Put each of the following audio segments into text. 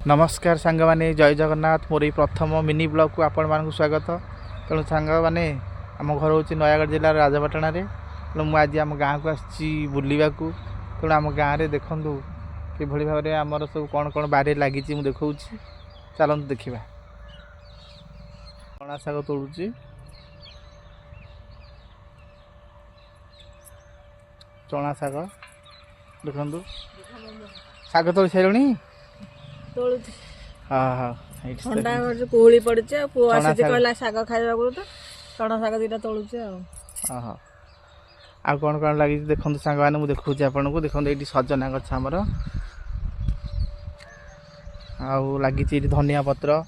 नमस्कार सांग माने जय जगन्नाथ मोर प्रथम मिनी ब्लॉग को आपण मान स्वागत। तेणु सांग मैंने आम घर हूँ नयागढ़ जिलार राजपाटना तेणु मुझे आज आम गाँव को आसी बुलवा तेणु आम गाँव में देखूँ कि भाव में आमर सब कौन कौन बारे लगी मुझे देखा चलते देखा चना शाग तोड़ुची चना शाग देखु शाग तोड़ सारे हाँ हाँ ठंडा कुहुड़ी पड़ी पुओ आसी कहला शाग खाइबा तो चना शाग दीटा तोलुचे हाँ आ कौन कौन लगी देखो सांग मैंने मुझे देखा आपन को देखो ये सजना गछ आमर लगी धनिया पत्र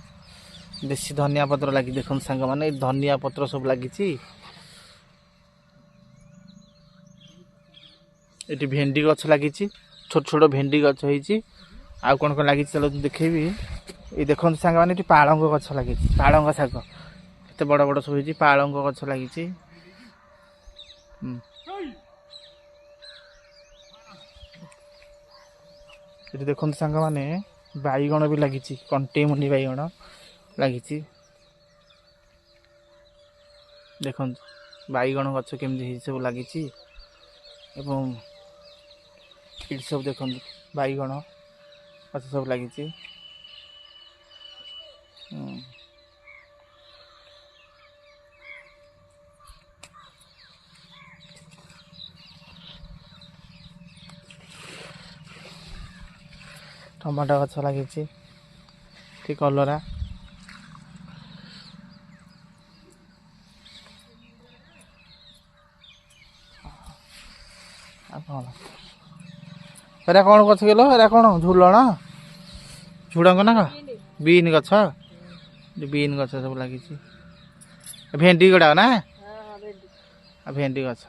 देशी धनिया पत्र लगी देखो सांग मैंने धनिया पत्र सब लगी ये भेंडी गछ लगी छोट छोट भेंडी गछ होती आउ कौन कौन लगी चलो देखेबी ये देखो सांग मैंने पालंग गछ लगी पालंग शाग के बड़ बड़ सब पालंग गछ लगी ये देखो सांग मैंने बैगण भी लगी कंटे मुंडी बैगण लगी देखो बैगण गछ केमती सब लगी ये सब देखो बैगण गछ सब लगी टमाटो गछ लगी कलरा एरा कौन गछ गेलो एरा कौन झुलण झुड़ंग ना बीन गछ बीन गछ सब लगी भेंडी गुड़ा ना भेंडी गछ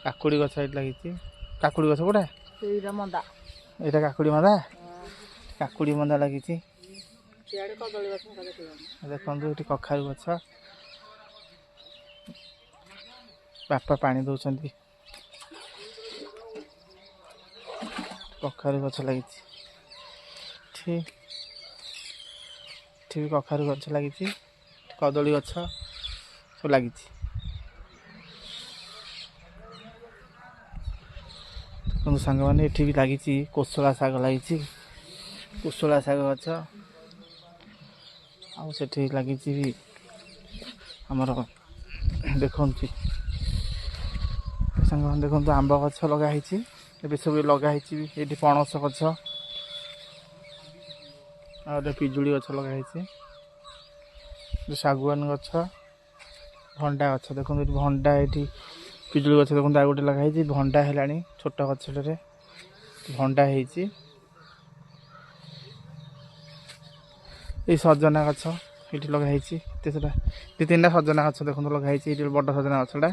काकुड़ी गछ लगी काकुड़ी गछ गुड़ा यहाँ काकुड़ी मंदा काकुड़ी मंदा लगी देखो ये कखारु गछ बापा पानी दौरान कखारु गछ लगी ठीक कखारु गछ लगी कदली गछ सब लगी सांग मैंने ये भी लगी कोशला शाग लगी कोशला शाग गछ आठ लगी आमर देखु सांग मैंने देखो आंब गछ लगाई सब लगाई ये पणस गछ और पिजुड़ी गछ लगाई शागुआन गछ भंडा गछ देखो भंडा ये पिजुड़ी गछ देखो आ गए लगाई भंडा है छोट गछटे भंडा ये सजना गछ ये लगाई दु तीन सजना गछ देखो लगाई ये बड़ सजना गछटा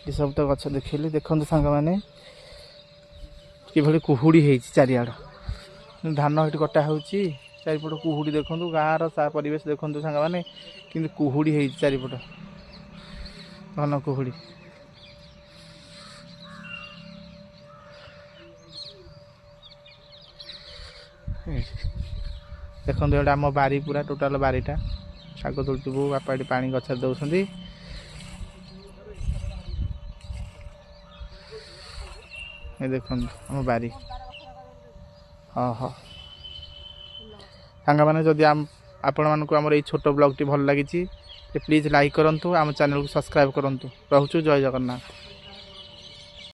ये सब तो गछ देखिए देखो सांग मैंने कि कुहुड़ी है चारिआड़ धान ये कटा हो चारिपट कुहुड़ी देखो गाँव परिवेश देखो सांग मैंने कि कुहुड़ी है चारिपट घन कुहुड़ी देखो ये आम बारी पूरा टोटाल बारीटा शाग तोड़ू बापा ये पानी गछ दौरान ये देखो आम बारी हाँ हाँ सांग मैंने जदि आपण मानक आम ये छोट ब्लॉग टी भल लगी प्लीज लाइक करूँ आम चैनल को सब्सक्राइब करूँ रोचु जय जगन्नाथ।